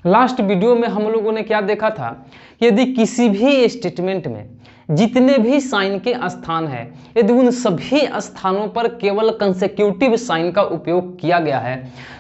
Last video में हम लोगों ने क्या देखा था कि यदि किसी भी स्टेटमेंट में जितने भी साइन के स्थान है, यदि उन सभी स्थानों पर केवल कंसेक्यूटिव साइन का उपयोग किया गया है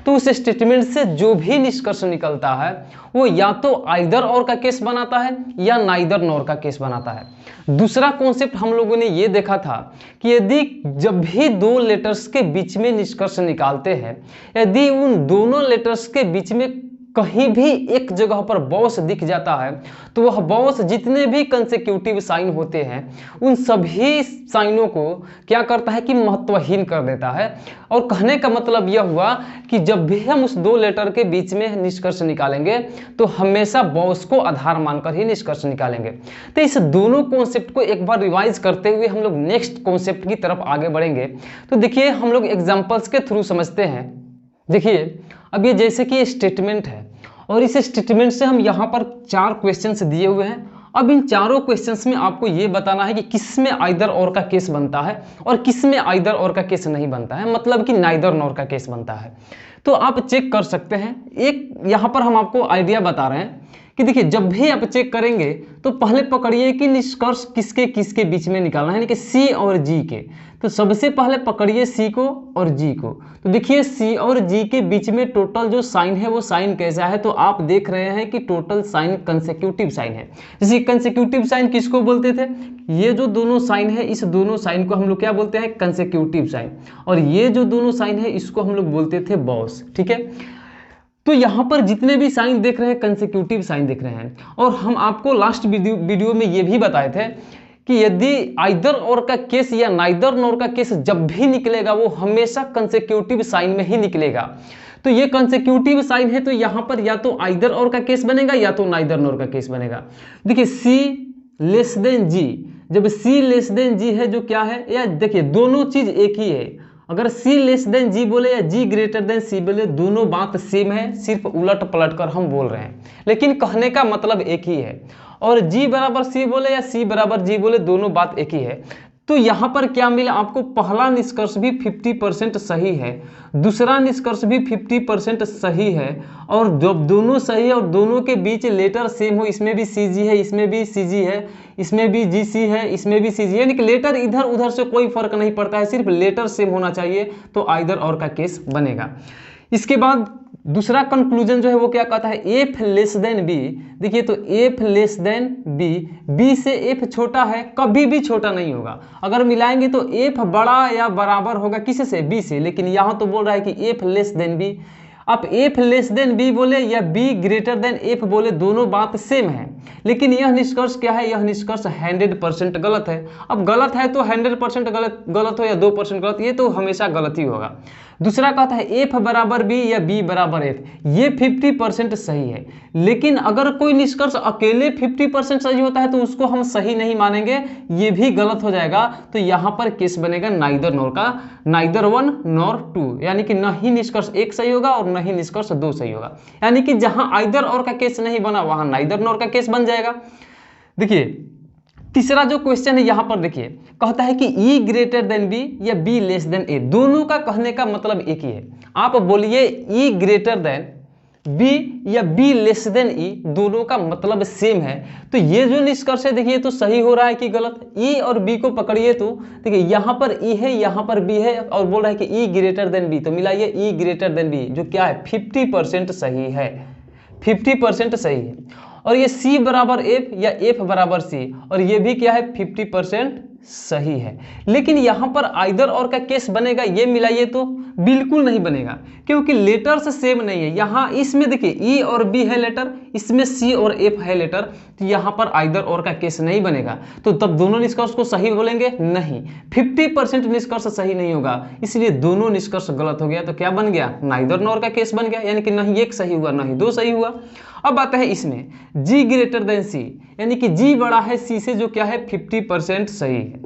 तो उस स्टेटमेंट से जो भी निष्कर्ष निकलता है वो या तो आइदर और का केस बनाता है या नाइदर नॉर का केस बनाता है। दूसरा कॉन्सेप्ट हम लोगों ने ये देखा था कि यदि जब भी दो लेटर्स के बीच में निष्कर्ष निकालते हैं, यदि उन दोनों लेटर्स के बीच में कहीं भी एक जगह पर बॉस दिख जाता है तो वह बॉस जितने भी कंसेक्यूटिव साइन होते हैं उन सभी साइनों को क्या करता है कि महत्वहीन कर देता है। और कहने का मतलब यह हुआ कि जब भी हम उस दो लेटर के बीच में निष्कर्ष निकालेंगे तो हमेशा बॉस को आधार मानकर ही निष्कर्ष निकालेंगे। तो इस दोनों कॉन्सेप्ट को एक बार रिवाइज करते हुए हम लोग नेक्स्ट कॉन्सेप्ट की तरफ आगे बढ़ेंगे। तो देखिए हम लोग एग्जाम्पल्स के थ्रू समझते हैं। देखिए अब ये जैसे कि स्टेटमेंट है और इस स्टेटमेंट से हम यहाँ पर 4 क्वेश्चंस दिए हुए हैं। अब इन चारों क्वेश्चंस में आपको ये बताना है कि किस में आइदर और का केस बनता है और किस में आइदर और का केस नहीं बनता है, मतलब कि नाइदर नॉर का केस बनता है। तो आप चेक कर सकते हैं। एक यहाँ पर हम आपको आइडिया बता रहे हैं कि देखिए जब भी आप चेक करेंगे तो पहले पकड़िए कि निष्कर्ष किसके किसके बीच में निकालना है, यानी कि सी और जी के। तो सबसे पहले पकड़िए सी को और जी को। तो देखिए सी और जी के बीच में टोटल जो साइन है वो साइन कैसा है, तो आप देख रहे हैं कि टोटल साइन कंसेक्यूटिव साइन है। जैसे कंसेक्यूटिव साइन किसको बोलते थे, ये जो दोनों साइन है इस दोनों साइन को हम लोग क्या बोलते हैं, कंसेक्यूटिव साइन। और ये जो दोनों साइन है इसको हम लोग बोलते थे बॉस। ठीक है, तो यहाँ पर जितने भी साइन देख रहे हैं कंसेक्यूटिव साइन देख रहे हैं। और हम आपको लास्ट वीडियो में ये भी बताए थे कि यदि आइदर और का केस या नाइदर नॉर का केस जब भी निकलेगा वो हमेशा कंसेक्यूटिव साइन में ही निकलेगा। तो ये कंसेक्यूटिव साइन है तो यहाँ पर या तो आइदर और का केस बनेगा या तो नाइदर नॉर का केस बनेगा। देखिए सी लेस देन जी, जब सी लेस देन जी है जो क्या है, या देखिए दोनों चीज एक ही है। अगर C लेस देन जी बोले या G ग्रेटर देन C बोले दोनों बात सेम है, सिर्फ उलट पलट कर हम बोल रहे हैं, लेकिन कहने का मतलब एक ही है। और G बराबर C बोले या C बराबर G बोले दोनों बात एक ही है। तो यहाँ पर क्या मिला आपको, पहला निष्कर्ष भी 50% सही है, दूसरा निष्कर्ष भी 50% सही है। और जब दोनों सही है और दोनों के बीच लेटर सेम हो, इसमें भी CG है इसमें भी CG है, इसमें भी GC है इसमें भी CG है, यानी कि लेटर इधर उधर से कोई फर्क नहीं पड़ता है, सिर्फ लेटर सेम होना चाहिए तो आइदर और का केस बनेगा। इसके बाद दूसरा कंक्लूजन जो है वो क्या कहता है, एफ लेस देन बी। देखिए तो F less than B, B से एफ छोटा है, कभी भी छोटा नहीं होगा। अगर मिलाएंगे तो एफ बड़ा या बराबर होगा किसे से, बी से, लेकिन यहाँ तो बोल रहा है कि एफ लेस देन बी। आप एफ लेस देन बी बोले या बी ग्रेटर देन एफ बोले दोनों बात सेम है, लेकिन यह निष्कर्ष क्या है, यह निष्कर्ष 100% गलत है। अब गलत है तो 100% गलत हो या 2% गलत, ये तो हमेशा गलत ही होगा। दूसरा कहता है एफ बराबर बी या बी बराबर एफ, ये 50% सही है, लेकिन अगर कोई निष्कर्ष अकेले 50% सही होता है तो उसको हम सही नहीं मानेंगे, ये भी गलत हो जाएगा। तो यहाँ पर केस बनेगा नाइदर नॉर का, नाइदर 1 नॉर 2, यानी कि न ही निष्कर्ष 1 सही होगा और न ही निष्कर्ष 2 सही होगा। यानी कि जहां आइदर और का केस नहीं बना वहां नाइदर नॉर का केस बन जाएगा। देखिए तीसरा जो क्वेश्चन है यहाँ पर देखिए कहता है कि E ग्रेटर देन B या B लेस देन A, दोनों का कहने का मतलब एक ही है। आप बोलिए E ग्रेटर देन B या B लेस देन E, दोनों का मतलब सेम है। तो ये जो निष्कर्ष है देखिए तो सही हो रहा है कि गलत। E और B को पकड़िए तो देखिए यहाँ पर E है यहाँ पर B है और बोल रहा है कि E ग्रेटर देन B, तो मिलाइए E ग्रेटर देन B जो क्या है 50% सही है, 50% सही है। और ये C बराबर F या F बराबर C, और ये भी क्या है 50% सही है। लेकिन यहाँ पर आइदर और का केस बनेगा, ये मिलाइए तो बिल्कुल नहीं बनेगा, क्योंकि लेटर्स सेम नहीं है। यहाँ इसमें देखिए E और B है लेटर, इसमें C और F है लेटर, तो यहाँ पर आइदर और का केस नहीं बनेगा। तो तब दोनों निष्कर्ष को सही बोलेंगे नहीं, 50% निष्कर्ष सही नहीं होगा, इसलिए दोनों निष्कर्ष गलत हो गया। तो क्या बन गया, नाइदर नॉर का केस बन गया, यानी कि नहीं 1 सही हुआ नहीं 2 सही हुआ। अब आता है इसमें G ग्रेटर देन C, यानी कि G बड़ा है C से जो क्या है 50% सही है।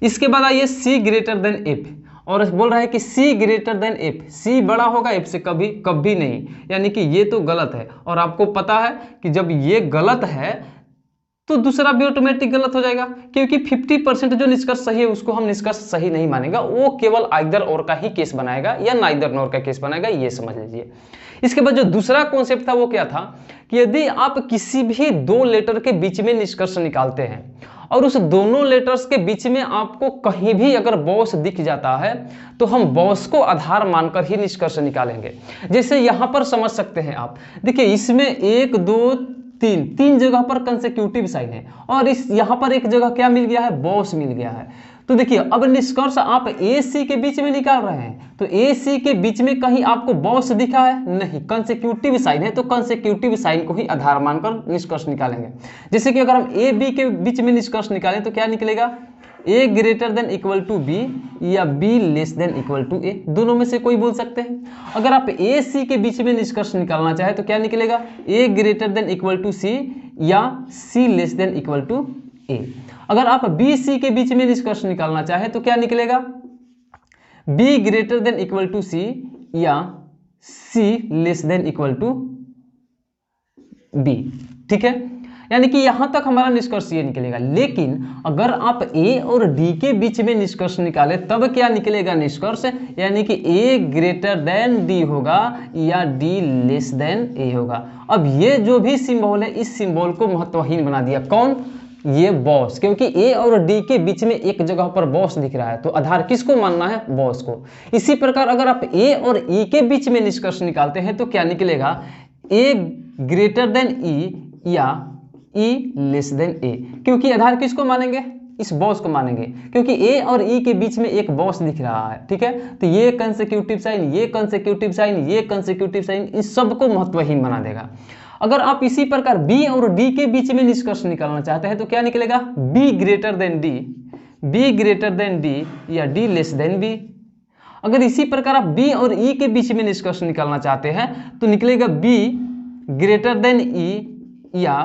इसके बाद आइए C ग्रेटर देन F, और बोल रहा है कि C greater than F, C बड़ा होगा F से कभी कभी नहीं, यानी कि ये तो गलत है। और आपको पता है कि जब ये गलत है तो दूसरा भी ऑटोमेटिक गलत हो जाएगा, क्योंकि 50% जो निष्कर्ष सही है उसको हम निष्कर्ष सही नहीं मानेगा, वो केवल आइदर और का ही केस बनाएगा या नाइदर नॉर का केस बनाएगा, ये समझ लीजिए। इसके बाद जो दूसरा कॉन्सेप्ट था वो क्या था कि यदि आप किसी भी दो लेटर के बीच में निष्कर्ष निकालते हैं और उस दोनों लेटर्स के बीच में आपको कहीं भी अगर बॉस दिख जाता है तो हम बॉस को आधार मानकर ही निष्कर्ष निकालेंगे। जैसे यहां पर समझ सकते हैं आप, देखिए इसमें 1 2 3 जगह पर कंसेक्यूटिव साइन है और इस यहां पर एक जगह क्या मिल गया है, बॉस मिल गया है। तो देखिए अब निष्कर्ष आप ए सी के बीच में निकाल रहे हैं तो ए सी के बीच में कहीं आपको बॉस दिखा है नहीं, कंसेक्यूटिव साइन है तो कंसेक्यूटिव साइन को ही आधार मानकर निष्कर्ष निकालेंगे। जैसे कि अगर हम ए बी के बीच में निष्कर्ष निकालें तो क्या निकलेगा, A greater than equal to B या B less than equal to A, दोनों में से कोई बोल सकते हैं। अगर आप ए सी के बीच में निष्कर्ष निकालना चाहे तो क्या निकलेगा, A greater than equal to C या C less than equal to ए। अगर आप बी सी के बीच में निष्कर्ष निकालना चाहे तो क्या निकलेगा, B greater than equal to C या C less than equal to B. ठीक है, यानी कि यहां तक हमारा निष्कर्ष ये निकलेगा। लेकिन अगर आप ए और डी के बीच में निष्कर्ष निकाले तब क्या निकलेगा निष्कर्ष, यानी कि ए ग्रेटर देन डी होगा या डी लेस देन ए होगा। अब ये जो भी सिंबल है इस सिंबल को महत्वहीन बना दिया, कौन, ये बॉस, क्योंकि ए और डी के बीच में एक जगह पर बॉस दिख रहा है तो आधार किसको मानना है, बॉस को। इसी प्रकार अगर आप ए और ई के बीच में निष्कर्ष निकालते हैं तो क्या निकलेगा, ए ग्रेटर देन ई या ई लेस देन ए, क्योंकि आधार किसको मानेंगे, इस बॉस को मानेंगे, क्योंकि ए और ई के बीच में एक बॉस दिख रहा है। ठीक है, तो ये कंसेक्यूटिव साइन, ये कंसेक्यूटिव साइन, ये कंसेक्यूटिव साइन, इन सबको महत्वहीन बना देगा। अगर आप इसी प्रकार बी और डी के बीच में निष्कर्ष निकालना चाहते हैं तो क्या निकलेगा, B greater than D, B greater than D या डी लेस देन बी। अगर इसी प्रकार आप बी और ई के बीच में निष्कर्ष निकालना चाहते हैं तो निकलेगा बी ग्रेटर देन ई या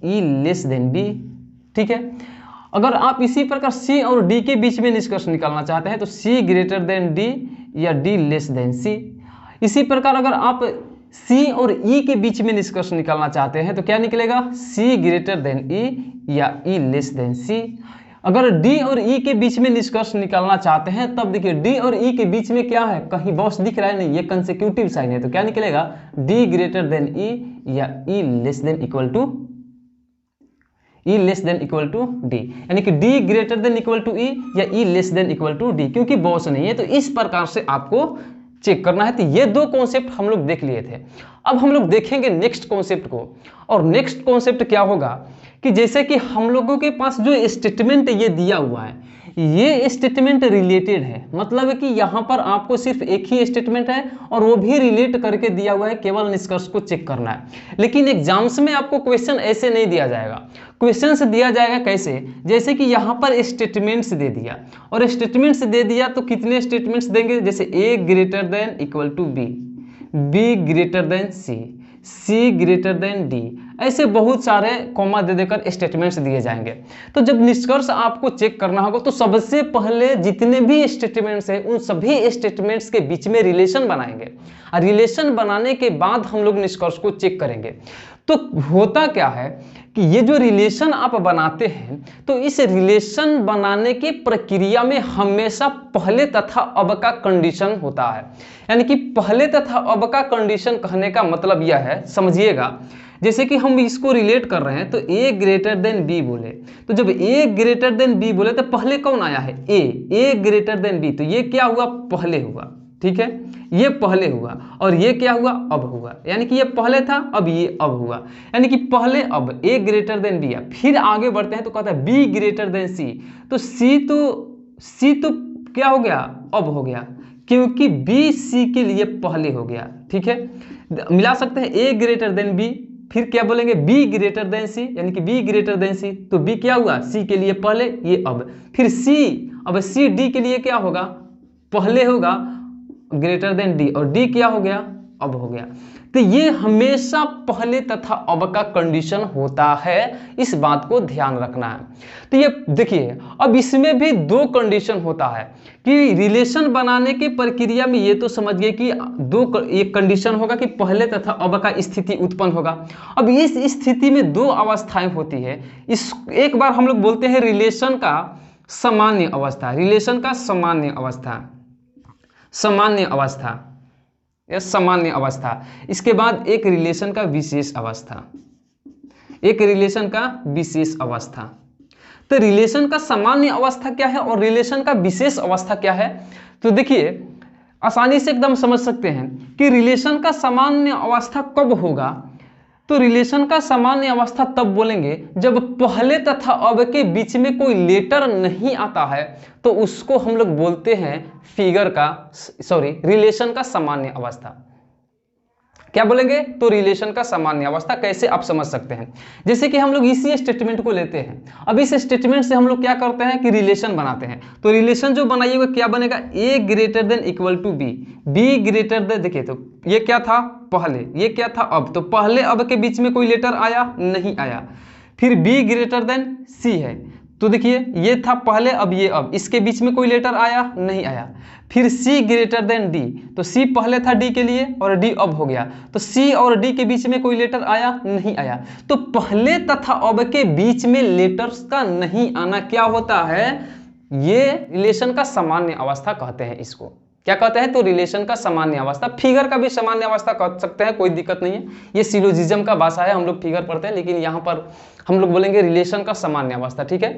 ई लेस देन बी। ठीक है, अगर आप इसी प्रकार सी और डी के बीच में निष्कर्ष निकालना चाहते हैं तो सी ग्रेटर देन डी या डी लेस देन सी। इसी प्रकार अगर आप सी और ई के बीच में निष्कर्ष निकालना चाहते हैं तो क्या निकलेगा, सी ग्रेटर देन ई या ई लेस देन सी। अगर डी और ई के बीच में निष्कर्ष निकालना चाहते हैं तब देखिए डी और ई के बीच में क्या है, कहीं बॉस दिख रहा है नहीं, ये कंसेक्यूटिव साइन है तो क्या निकलेगा, डी ग्रेटर देन ई या E less than equal to E less than equal to D, यानी कि D greater than equal to E या E less than equal to D, क्योंकि बॉस नहीं है। तो इस प्रकार से आपको चेक करना है। तो ये दो कॉन्सेप्ट हम लोग देख लिए थे। अब हम लोग देखेंगे नेक्स्ट कॉन्सेप्ट को, और नेक्स्ट कॉन्सेप्ट क्या होगा कि जैसे कि हम लोगों के पास जो स्टेटमेंट ये दिया हुआ है ये स्टेटमेंट रिलेटेड है, मतलब कि यहाँ पर आपको सिर्फ एक ही स्टेटमेंट है और वो भी रिलेट करके दिया हुआ है, केवल निष्कर्ष को चेक करना है। लेकिन एग्जाम्स में आपको क्वेश्चन ऐसे नहीं दिया जाएगा, क्वेश्चंस दिया जाएगा कैसे, जैसे कि यहाँ पर स्टेटमेंट्स दे दिया, और स्टेटमेंट्स दे दिया तो कितने स्टेटमेंट्स देंगे, जैसे A greater than equal to B, B greater than C, C greater than D, ऐसे बहुत सारे कॉमा दे देकर स्टेटमेंट्स दिए जाएंगे। तो जब निष्कर्ष आपको चेक करना होगा तो सबसे पहले जितने भी स्टेटमेंट्स हैं उन सभी स्टेटमेंट्स के बीच में रिलेशन बनाएंगे, और रिलेशन बनाने के बाद हम लोग निष्कर्ष को चेक करेंगे। तो होता क्या है कि ये जो रिलेशन आप बनाते हैं तो इस रिलेशन बनाने की प्रक्रिया में हमेशा पहले तथा अब का कंडीशन होता है। यानी कि पहले तथा अब का कंडीशन कहने का मतलब यह है, समझिएगा, जैसे कि हम इसको रिलेट कर रहे हैं तो ए ग्रेटर देन बी बोले, तो जब ए ग्रेटर देन बी बोले तो पहले कौन आया है, ए ग्रेटर देन बी, तो ये क्या हुआ, पहले हुआ। ठीक है, ये पहले हुआ और ये क्या हुआ, अब हुआ, यानी कि ये पहले था अब ये अब हुआ, यानी कि पहले अब ए ग्रेटर देन बी। फिर आगे बढ़ते हैं तो कहता है बी ग्रेटर देन सी, तो सी तो क्या हो गया, अब हो गया, क्योंकि बी सी के लिए पहले हो गया। ठीक है, मिला सकते हैं ए ग्रेटर देन बी, फिर क्या बोलेंगे बी ग्रेटर देन सी, यानी कि बी ग्रेटर देन सी, तो बी क्या हुआ, सी के लिए पहले, ये अब, फिर सी, अब सी डी के लिए क्या होगा, पहले होगा ग्रेटर देन डी, और डी क्या हो गया, अब हो गया। तो ये हमेशा पहले तथा अब का कंडीशन होता है, इस बात को ध्यान रखना है। तो ये देखिए, अब इसमें भी दो कंडीशन होता है कि रिलेशन बनाने की प्रक्रिया में ये तो समझ गए कि एक कंडीशन होगा कि पहले तथा अब का स्थिति उत्पन्न होगा। अब इस स्थिति में दो अवस्थाएं होती है, इस एक बार हम लोग बोलते हैं रिलेशन का सामान्य अवस्था, रिलेशन का सामान्य अवस्था, सामान्य अवस्था, या सामान्य अवस्था। इसके बाद एक रिलेशन का विशेष अवस्था, एक रिलेशन का विशेष अवस्था। तो रिलेशन का सामान्य अवस्था क्या है और रिलेशन का विशेष अवस्था क्या है? तो देखिए आसानी से एकदम समझ सकते हैं कि रिलेशन का सामान्य अवस्था कब होगा। तो रिलेशन का सामान्य अवस्था तब बोलेंगे जब पहले तथा अब के बीच में कोई लेटर नहीं आता है, तो उसको हम लोग बोलते हैं फिगर का रिलेशन का सामान्य अवस्था। क्या बोलेंगे? तो रिलेशन का सामान्य अवस्था। कैसे आप समझ सकते हैं? जैसे कि हम लोग इसी स्टेटमेंट को लेते हैं। अब इस स्टेटमेंट से हम लोग क्या करते हैं कि रिलेशन बनाते हैं। तो रिलेशन जो बनाइएगा क्या बनेगा? A greater than equal to B, B greater than, देखिए तो ये क्या था पहले, ये क्या था अब। तो पहले अब के बीच में कोई लेटर आया? नहीं आया। फिर बी ग्रेटर देन सी है, तो देखिए ये था पहले, अब ये, अब इसके बीच में कोई लेटर आया? नहीं आया। फिर C ग्रेटर देन D, तो C पहले था D के लिए और D अब हो गया, तो C और D के बीच में कोई लेटर आया? नहीं आया। तो पहले तथा अब के बीच में लेटर्स का नहीं आना क्या होता है? ये रिलेशन का सामान्य अवस्था कहते हैं। इसको क्या कहते हैं? तो रिलेशन का सामान्य अवस्था। फिगर का भी सामान्य अवस्था कह सकते हैं, कोई दिक्कत नहीं है। ये सिलोजिज्म का भाषा है, हम लोग फिगर पढ़ते हैं, लेकिन यहाँ पर हम लोग बोलेंगे रिलेशन का सामान्य अवस्था। ठीक है,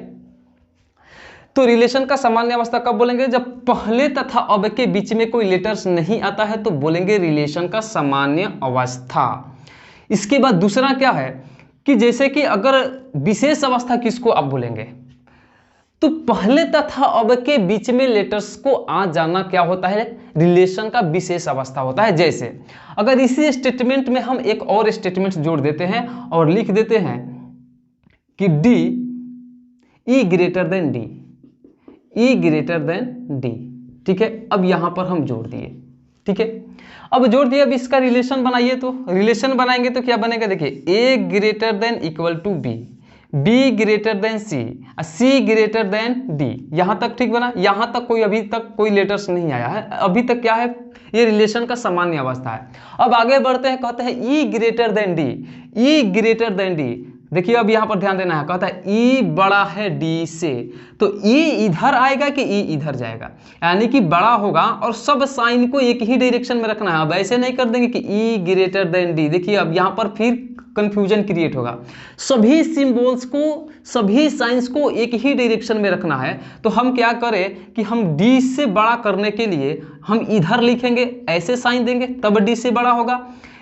तो रिलेशन का सामान्य अवस्था कब बोलेंगे? जब पहले तथा अब के बीच में कोई लेटर्स नहीं आता है, तो बोलेंगे रिलेशन का सामान्य अवस्था। इसके बाद दूसरा क्या है कि जैसे कि अगर विशेष अवस्था किसको आप बोलेंगे? तो पहले तथा अब के बीच में लेटर्स को आ जाना क्या होता है? रिलेशन का विशेष अवस्था होता है। जैसे अगर इसी स्टेटमेंट में हम एक और स्टेटमेंट जोड़ देते हैं और लिख देते हैं कि D E greater than D, E greater than D. ठीक है, अब यहां पर हम जोड़ दिए। ठीक है, अब जोड़ दिए, अब इसका रिलेशन बनाइए। तो रिलेशन बनाएंगे तो क्या बनेगा? देखिए A greater than equal to B, B greater than C, C greater than D. यहां तक ठीक बना? यहां तक कोई अभी तक कोई लेटर्स नहीं आया है, अभी तक क्या है? ये रिलेशन का सामान्य अवस्था है। अब आगे बढ़ते हैं, कहते हैं ई greater than D, E greater than D. देखिए अब यहां पर ध्यान देना है, कहता है ई बड़ा है डी से, तो ई इधर आएगा कि ई इधर जाएगा, यानी कि बड़ा होगा और सब साइन को एक ही डायरेक्शन में रखना है। अब ऐसे नहीं कर देंगे कि ई ग्रेटर देन डी। देखिए अब यहां पर फिर कंफ्यूजन क्रिएट होगा। सभी सिंबल्स को, सभी साइंस को एक ही डायरेक्शन में रखना है, तो हम क्या करें कि हम डी से बड़ा करने के लिए हम इधर लिखेंगे, ऐसे साइन देंगे तब डी से बड़ा होगा।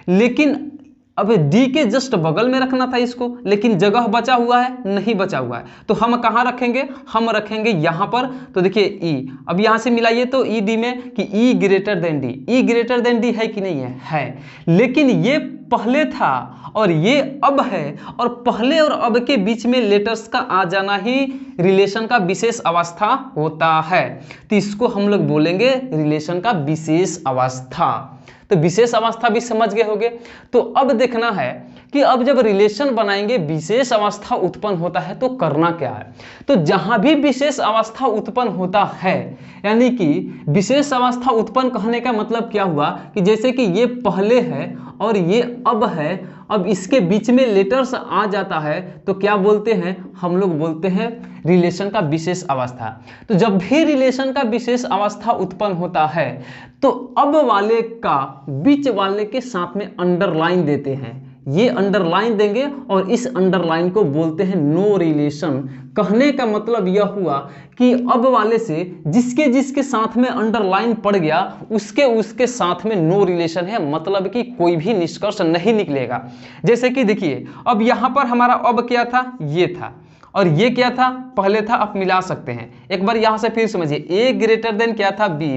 लेकिन अब डी के जस्ट बगल में रखना था इसको, लेकिन जगह बचा हुआ है? नहीं बचा हुआ है, तो हम कहाँ रखेंगे? हम रखेंगे यहाँ पर। तो देखिए ई, अब यहाँ से मिलाइए तो ई डी में कि ई greater than D, E greater than D है कि नहीं है? है। लेकिन ये पहले था और ये अब है, और पहले और अब के बीच में लेटर्स का आ जाना ही रिलेशन का विशेष अवस्था होता है। तो इसको हम लोग बोलेंगे रिलेशन का विशेष अवस्था। तो विशेष अवस्था भी समझ गए होंगे। तो अब देखना है कि अब जब रिलेशन बनाएंगे विशेष अवस्था उत्पन्न होता है तो करना क्या है। तो जहां भी विशेष अवस्था उत्पन्न होता है, यानी कि विशेष अवस्था उत्पन्न कहने का मतलब क्या हुआ कि जैसे कि ये पहले है और ये अब है, अब इसके बीच में लेटर्स आ जाता है, तो क्या बोलते हैं? हम लोग बोलते हैं रिलेशन का विशेष अवस्था। तो जब भी रिलेशन का विशेष अवस्था उत्पन्न होता है, तो अब वाले का बीच वाले के साथ में अंडरलाइन देते हैं, ये अंडरलाइन देंगे और इस अंडरलाइन को बोलते हैं नो रिलेशन। कहने का मतलब यह हुआ कि अब वाले से जिसके जिसके साथ में अंडरलाइन पड़ गया उसके साथ में नो रिलेशन है, मतलब कि कोई भी निष्कर्ष नहीं निकलेगा। जैसे कि देखिए अब यहां पर हमारा अब क्या था? ये था, और ये क्या था? पहले था। आप मिला सकते हैं एक बार यहां से, फिर समझिए ए ग्रेटर देन क्या था? B,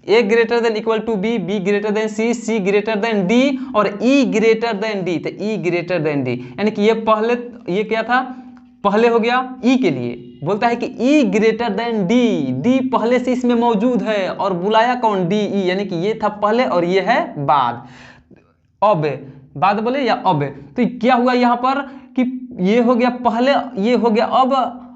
A greater than equal to B, B greater than C, C greater than D और ई ग्रेटर देन डी। तो ई ग्रेटर देन डी, यानी कि ये पहले, ये क्या था? पहले हो गया ई के लिए, बोलता है कि ई ग्रेटर देन डी, डी पहले से इसमें मौजूद है और बुलाया कौन? डी ई, यानी कि ये था पहले और ये है बाद। अब बाद बोले या अब, तो क्या हुआ यहाँ पर कि ये हो गया पहले, ये हो गया अब,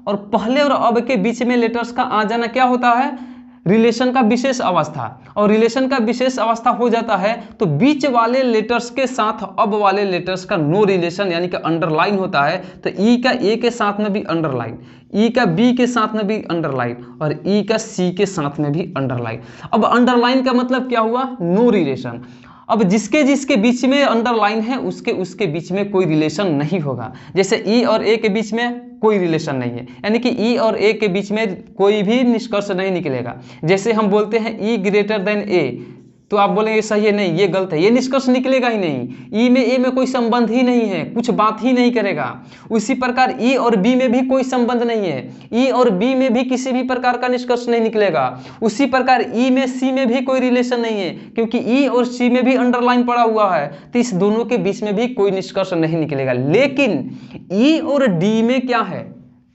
और पहले और अब के बीच में लेटर्स का आ जाना क्या होता है? रिलेशन का विशेष अवस्था, और रिलेशन का विशेष अवस्था हो जाता है तो बीच वाले लेटर्स के साथ अब वाले लेटर्स का नो रिलेशन यानी कि अंडरलाइन होता है। तो ई का ए के साथ में भी अंडरलाइन, ई का बी के साथ में भी अंडरलाइन और ई का सी के साथ में भी अंडरलाइन। अब अंडरलाइन का मतलब क्या हुआ? No relation. अब जिसके जिसके बीच में अंडरलाइन है उसके उसके बीच में कोई रिलेशन नहीं होगा। जैसे ई और ए के बीच में कोई रिलेशन नहीं है, यानी कि ई और ए के बीच में कोई भी निष्कर्ष नहीं निकलेगा। जैसे हम बोलते हैं ई ग्रेटर देन ए, तो आप बोलेंगे सही है, नहीं ये गलत है, ये निष्कर्ष निकलेगा ही नहीं। ई में ए में कोई संबंध ही नहीं है, कुछ बात ही नहीं करेगा। उसी प्रकार ई और बी में भी कोई संबंध नहीं है, ई और बी में भी किसी भी प्रकार का निष्कर्ष नहीं निकलेगा। उसी प्रकार ई में सी में भी कोई रिलेशन नहीं है, क्योंकि ई और सी में भी अंडरलाइन पड़ा हुआ है, तो इस दोनों के बीच में भी कोई निष्कर्ष नहीं निकलेगा। लेकिन ई और डी में क्या है?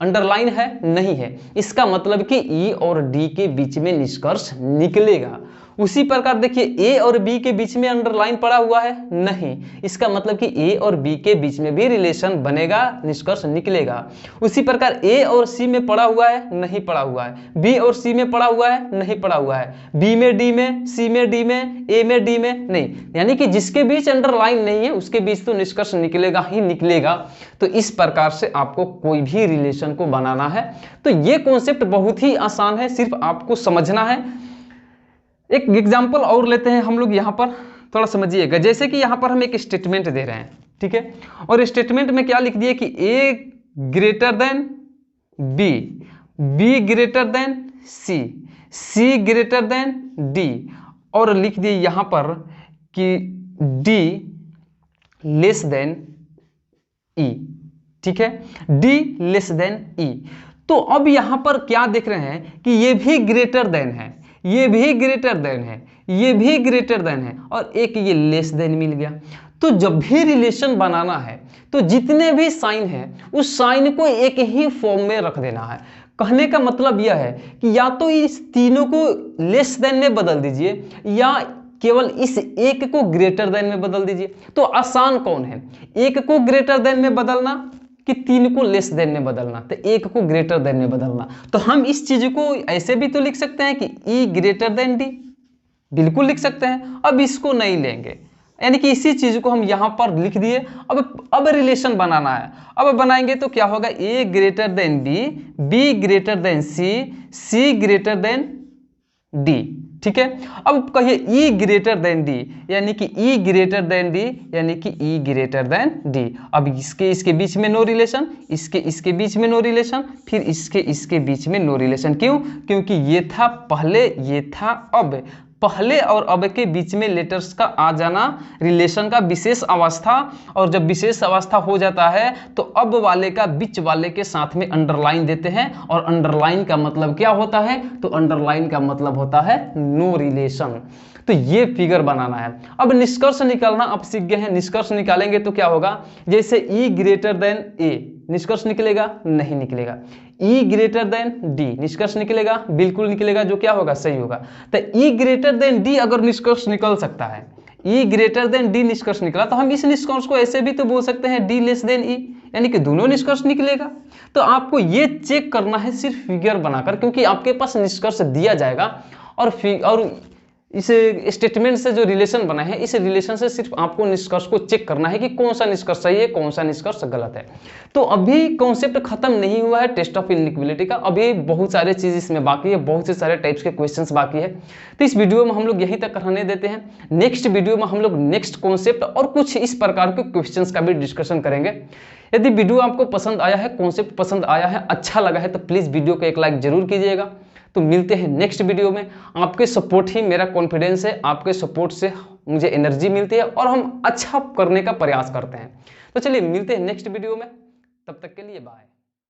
अंडरलाइन है? नहीं है। इसका मतलब कि ई और डी के बीच में निष्कर्ष निकलेगा। उसी प्रकार देखिए ए और बी के बीच में अंडरलाइन पड़ा हुआ है? नहीं। इसका मतलब कि ए और बी के बीच में भी रिलेशन बनेगा, निष्कर्ष निकलेगा। उसी प्रकार ए और सी में पड़ा हुआ है? नहीं पड़ा हुआ है। बी और सी में पड़ा हुआ है? नहीं पड़ा हुआ है। बी में डी में, सी में डी में, ए में डी में नहीं। यानी कि जिसके बीच अंडरलाइन नहीं है उसके बीच तो निष्कर्ष निकलेगा ही निकलेगा। तो इस प्रकार से आपको कोई भी रिलेशन को बनाना है। तो ये कॉन्सेप्ट बहुत ही आसान है, सिर्फ आपको समझना है। एक एग्जाम्पल और लेते हैं हम लोग, यहाँ पर थोड़ा समझिएगा। जैसे कि यहाँ पर हम एक स्टेटमेंट दे रहे हैं, ठीक है, और स्टेटमेंट में क्या लिख दिए कि A greater than B, B greater than C, C greater than D, और लिख दिए यहाँ पर कि डी लेस देन ई, ठीक है, डी लेस देन ई। तो अब यहाँ पर क्या देख रहे हैं कि ये भी ग्रेटर देन है, ये भी ग्रेटर देन है, ये भी ग्रेटर देन है, और एक ये लेस देन मिल गया। तो जब भी रिलेशन बनाना है तो जितने भी साइन है उस साइन को एक ही फॉर्म में रख देना है। कहने का मतलब यह है कि या तो इस तीनों को लेस देन में बदल दीजिए या केवल इस एक को ग्रेटर देन में बदल दीजिए। तो आसान कौन है, एक को ग्रेटर देन में बदलना कि तीन को लेस देन में बदलना? तो एक को ग्रेटर देन में बदलना। तो हम इस चीज को ऐसे भी तो लिख सकते हैं कि ई ग्रेटर देन डी, बिल्कुल लिख सकते हैं। अब इसको नहीं लेंगे, यानी कि इसी चीज को हम यहां पर लिख दिए। अब रिलेशन बनाना है। अब बनाएंगे तो क्या होगा? A greater than B, B greater than C, C greater than D, ठीक है। अब कहिए ई ग्रेटर देन डी, यानी कि ई ग्रेटर देन डी, यानी कि ई ग्रेटर देन डी। अब इसके बीच में नो रिलेशन, इसके बीच में नो रिलेशन, फिर इसके बीच में नो रिलेशन। क्यों? क्योंकि ये था पहले, ये था अब। पहले और अब के बीच में लेटर्स का आ जाना रिलेशन का विशेष अवस्था, और जब विशेष अवस्था हो जाता है तो अब वाले का बीच वाले के साथ में अंडरलाइन देते हैं। और अंडरलाइन का मतलब क्या होता है? तो अंडरलाइन का मतलब होता है नो रिलेशन। तो ये फिगर बनाना है। अब निष्कर्ष निकालना आप सीख गए हैं। निष्कर्ष निकालेंगे तो क्या होगा? जैसे ई ग्रेटर देन ए, निष्कर्ष निकलेगा? नहीं निकलेगा। ई ग्रेटर देन डी, निष्कर्ष निकलेगा? बिल्कुल निकलेगा। जो क्या होगा? सही होगा। तो ई ग्रेटर देन डी अगर निष्कर्ष निकल सकता है, ई ग्रेटर देन डी निष्कर्ष निकला, तो हम इस निष्कर्ष को ऐसे भी तो बोल सकते हैं डी लेस देन ई, यानी कि दोनों निष्कर्ष निकलेगा। तो आपको ये चेक करना है सिर्फ फिगर बनाकर, क्योंकि आपके पास निष्कर्ष दिया जाएगा और इस स्टेटमेंट से जो रिलेशन बना है, इस रिलेशन से सिर्फ आपको निष्कर्ष को चेक करना है कि कौन सा निष्कर्ष सही है, कौन सा निष्कर्ष गलत है। तो अभी कॉन्सेप्ट खत्म नहीं हुआ है टेस्ट ऑफ इनइक्वालिटी का, अभी बहुत सारे चीज इसमें बाकी है, बहुत से सारे टाइप्स के क्वेश्चंस बाकी है। तो इस वीडियो में हम लोग यहीं तक रहने देते हैं। नेक्स्ट वीडियो में हम लोग नेक्स्ट कॉन्सेप्ट और कुछ इस प्रकार के क्वेश्चंस का भी डिस्कशन करेंगे। यदि वीडियो आपको पसंद आया है, कॉन्सेप्ट पसंद आया है, अच्छा लगा है, तो प्लीज वीडियो को एक लाइक जरूर कीजिएगा। तो मिलते हैं नेक्स्ट वीडियो में। आपके सपोर्ट ही मेरा कॉन्फिडेंस है, आपके सपोर्ट से मुझे एनर्जी मिलती है और हम अच्छा करने का प्रयास करते हैं। तो चलिए मिलते हैं नेक्स्ट वीडियो में, तब तक के लिए बाय।